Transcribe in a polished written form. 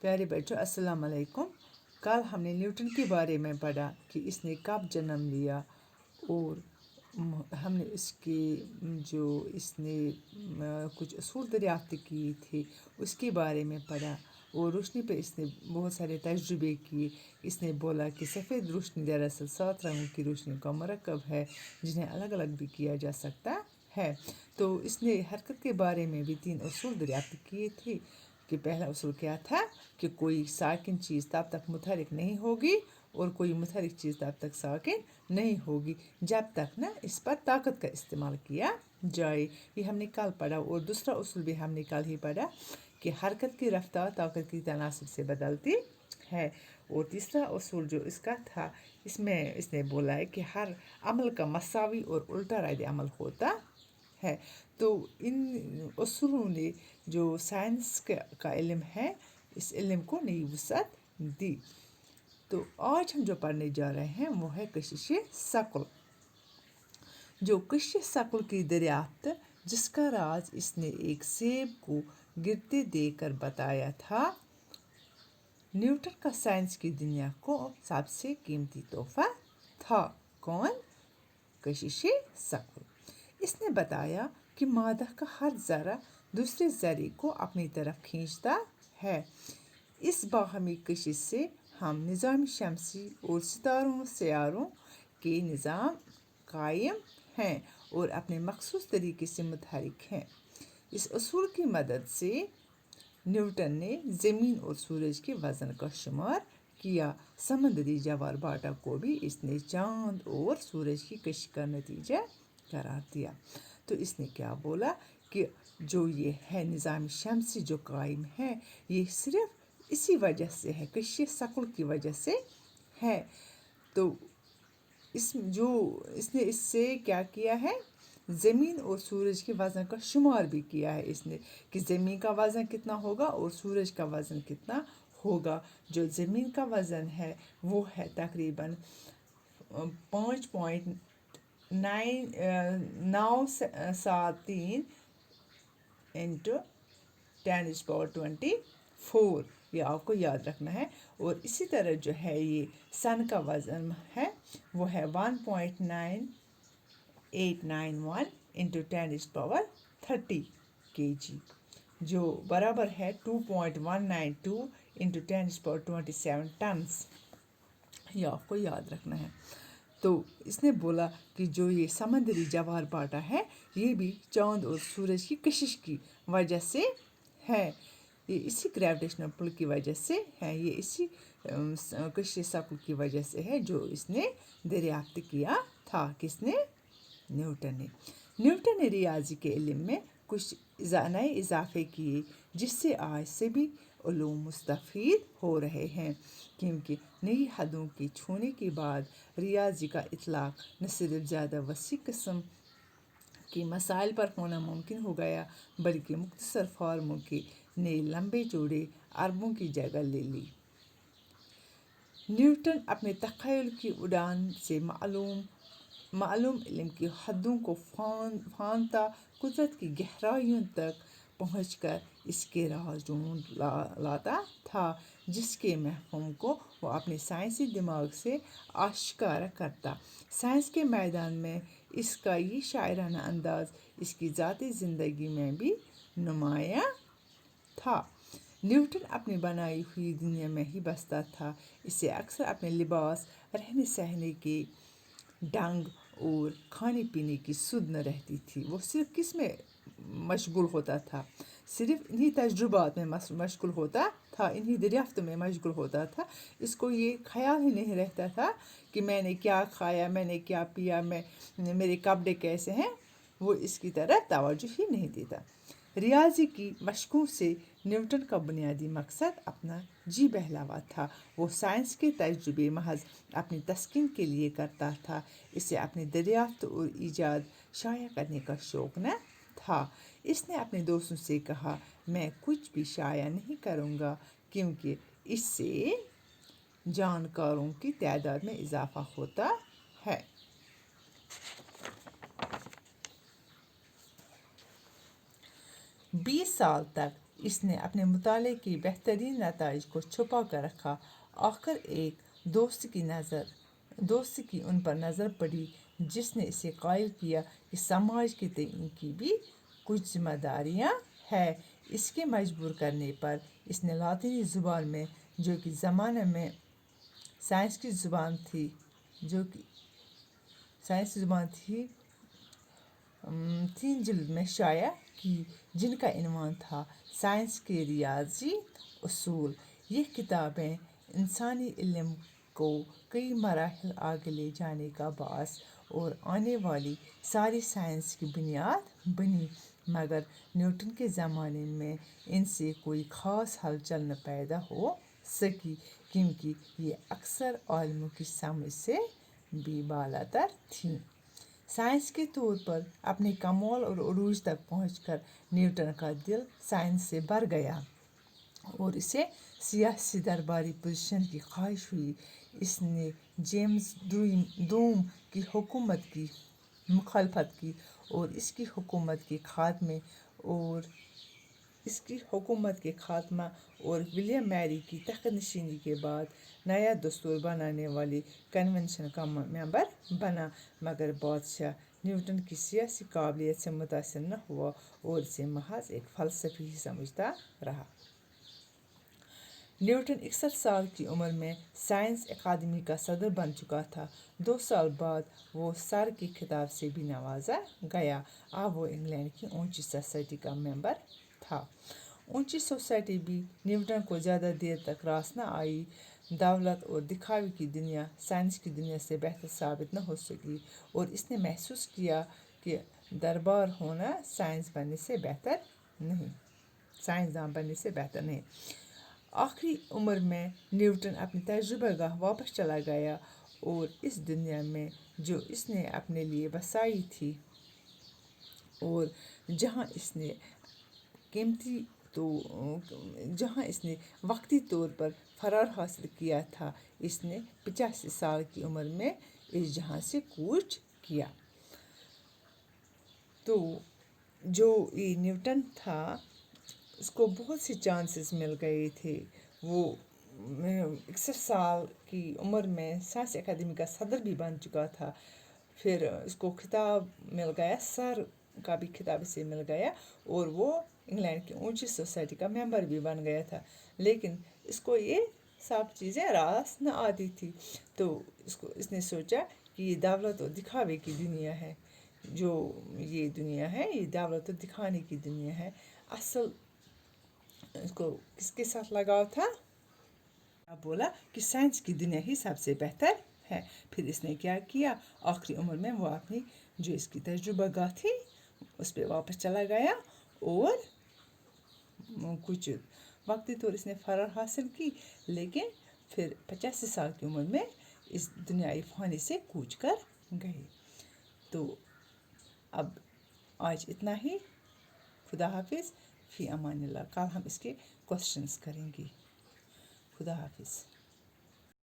प्यारे बच्चों, अस्सलाम वालेकुम। कल हमने न्यूटन के बारे में पढ़ा कि इसने कब जन्म लिया और हमने इसके जो इसने कुछ असूल दरियाफ्त किए थे उसके बारे में पढ़ा और रोशनी पे इसने बहुत सारे तजुर्बे किए। इसने बोला कि सफ़ेद रोशनी दरअसल 7 रंगों की रोशनी का मरकब है जिन्हें अलग अलग भी किया जा सकता है। तो इसने हरकत के बारे में भी 3 असूल दरियाफ्त किए थे कि पहला असूल क्या था कि कोई साकिन चीज़ तब तक मुतहरिक नहीं होगी और कोई मुतहरिक चीज़ तब तक साकिन नहीं होगी जब तक ना इस पर ताकत का इस्तेमाल किया जाए। ये हमने कल पढ़ा। और दूसरा असूल भी हमने कल ही पढ़ा कि हरकत की रफ्तार ताकत की तनासब से बदलती है। और तीसरा असूल जो इसका था, इसमें इसने बोला है कि हर अमल का मसावी और उल्टा रद्द अमल होता है। तो इन असूलों ने जो साइंस का इल्म है, इस इल्म को नई वुसअत दी। तो आज हम जो पढ़ने जा रहे हैं वो है कशिश सकल। जो कशिश सकल की दरियाफ्त जिसका राज इसने एक सेब को गिरते देकर बताया था, न्यूटन का साइंस की दुनिया को सबसे कीमती तोहफा था। कौन? कशिश सकल। इसने बताया कि मादा का हर ज़रा दूसरे ज़रे को अपनी तरफ खींचता है। इस बाहमी कशिश से हम निज़ाम शमसी और सितारों सयारों के निज़ाम कायम हैं और अपने मखसूस तरीके से मुतहरिक हैं। इस असूल की मदद से न्यूटन ने ज़मीन और सूरज के वज़न का शुमार किया। समंदरी जवार बाटा को भी इसने चाँद और सूरज की कशिश का नतीजा करार दिया। तो इसने क्या बोला कि जो ये है निज़ाम शमसी जो कायम है, ये सिर्फ इसी वजह से है, कशिश सकल की वजह से है। तो इसने इससे क्या किया है, ज़मीन और सूरज के वज़न का शुमार भी किया है इसने कि ज़मीन का वज़न कितना होगा और सूरज का वज़न कितना होगा। जो ज़मीन का वज़न है वो है तकरीबन 5.973 इंटू 10⁻24, ये आपको याद रखना है। और इसी तरह जो है ये सन का वज़न है वो है 1.9891 इंटू 10⁻30 kg, जो बराबर है 2.192 इंटू 10⁻27 टन्स। ये आपको याद रखना है। तो इसने बोला कि जो ये समंदरी जवाहर बाटा है ये भी चाँद और सूरज की कशिश की वजह से है। ये इसी ग्रेविटेशनल पुल की वजह से है, ये इसी कशिश सकल की वजह से है जो इसने दरियाफ्त किया था। किसने? न्यूटन ने रियाजी के इल्म में कुछ नए इजाफे किए जिससे आज से भी उलूम मुस्तफ़ीद हो रहे हैं, क्योंकि नई हदों के छूने के बाद रियाजी का इतलाक़ न सिर्फ ज़्यादा वसी किस्म के मसाइल पर होना मुमकिन हो गया बल्कि मुख्तसर फार्मों के नए लंबे चौड़े अरबों की जगह ले ली। न्यूटन अपने तख़य्युल की उड़ान से मालूम इल्म की हदों को फांदता कुदरत की गहराइयों तक पहुँचकर इसके राज ढूंढ लाता था, जिसके महफूम को वो अपने साइंसी दिमाग से आश्कार करता। साइंस के मैदान में इसका ये शायराना अंदाज़ इसकी ज़ाती ज़िंदगी में भी नुमायाँ था। न्यूटन अपनी बनाई हुई दुनिया में ही बसता था। इसे अक्सर अपने लिबास, रहने सहने के ढंग और खाने पीने की सुध न रहती थी। वो सिर्फ किस में मशगूल होता था? सिर्फ इन्हीं तजुर्बात में मशगूल होता था, इन्हीं दरियाफ्त में मशगूल होता था। इसको ये ख्याल ही नहीं रहता था कि मैंने क्या खाया, मैंने क्या पिया, मेरे कपड़े कैसे हैं। वो इसकी तरफ तवज्जो ही नहीं देता। रियाजी की मशकों से न्यूटन का बुनियादी मकसद अपना जी बहलावा था। वो साइंस के तजुर्बे महज अपनी तस्कीन के लिए करता था। इसे अपनी दरियाफ्त और ईजाद शाया करने का शौक़ न था। इसने अपने दोस्तों से कहा, मैं कुछ भी शाया नहीं करूँगा क्योंकि इससे जानकारों की तादाद में इजाफ़ा होता है। 20 साल तक اس نے اپنے مطالعے کی بہترین نتائج کو چھپا کر رکھا۔ آخر ایک دوست کی ان پر نظر پڑی جس نے اسے قائل کیا کہ سماج کے تئیں کی بھی کچھ ذمہ داریاں ہیں۔ اس کے مجبور کرنے پر اس نے لاطینی زبان میں، جو کہ زمانے میں سائنس کی زبان تھی، 3 جلد میں شائع کی، جن کا عنوان تھا سائنس کے ریاضی اصول۔ یہ کتابیں انسانی علم کو کئی مراحل آگے لے جانے کا باعث اور آنے والی ساری سائنس کی بنیاد بنی، مگر نیوٹن کے زمانے میں ان سے کوئی خاص ہلچل نہ پیدا ہو سکی، کیونکہ یہ اکثر عالموں کی سمجھ سے بھی بالاتر تھیں۔ سائنس کے طور پر اپنے کمال اور عروج تک پہنچ کر نیوٹن کا دل سائنس سے بھر گیا اور اسے سیاسی درباری پوزیشن کی خواہش ہوئی۔ اس نے جیمز دوم کی حکومت کی مخالفت کی اور اس کی حکومت کے خاتمہ اور ولیم میری کی تخت نشینی کے بعد نیا دستور بنانے والی کنونشن کا ممبر بنا، مگر بادشاہ نیوٹن کی سیاسی قابلیت سے متاثر نہ ہوا اور اسے محض ایک فلسفی ہی سمجھتا رہا۔ نیوٹن 61 سال کی عمر میں سائنس اکادمی کا صدر بن چکا تھا۔ 2 سال بعد وہ سر کے خطاب سے بھی نوازا گیا۔ اب وہ انگلینڈ کی اونچی سوسائٹی کا ممبر تھا۔ اونچی سوسائٹی بھی نیوٹن کو زیادہ دیر تک راس نہ آئی۔ دولت اور دکھاوے کی دنیا سائنس کی دنیا سے بہتر ثابت نہ ہو سکی اور اس نے محسوس کیا کہ دربار ہونا سائنسداں بننے سے بہتر نہیں۔ آخری عمر میں نیوٹن اپنی تجربہ گاہ واپس چلا گیا اور اس دنیا میں جو اس نے اپنے لیے بسائی تھی اور جہاں اس نے وقتی طور پر فرار حاصل کیا تھا، اس نے 85 سال کی عمر میں اس جہاں سے کوچ کیا۔ تو جو یہ نیوٹن تھا، اس کو بہت سے چانسز مل گئے تھے۔ وہ 61 سال کی عمر میں سائنس اکیڈمی کا صدر بھی بن چکا تھا۔ پھر اس کو خطاب مل گیا، سر کا بھی خطاب اسے مل گیا اور وہ انگلینڈ کی اونچی سوسائٹی کا ممبر بھی بن گیا تھا، لیکن اس کو یہ سب چیزیں راس نہ آتی تھی۔ تو اس نے سوچا کہ یہ دولت اور دکھاوے کی دنیا ہے، جو یہ دنیا ہے یہ دولت اور دکھانے کی دنیا ہے۔ اصل اس کو کس کے ساتھ لگاؤ تھا؟ اب بولا کہ سائنس کی دنیا ہی سب سے بہتر ہے۔ پھر اس نے کیا کیا؟ آخری عمر میں وہ اپنی جو اس کی تجربہ گاہ تھی اس پہ واپس چلا گیا اور کچھ وقتی طور اس نے فرار حاصل کی، لیکن پھر 85 سال کی عمر میں اس دنیائی فانی سے کوچ کر گئے۔ تو اب آج اتنا ہی۔ خدا حافظ، فی امان اللہ۔ کل ہم اس کے کوسچنز کریں گے۔ خدا حافظ۔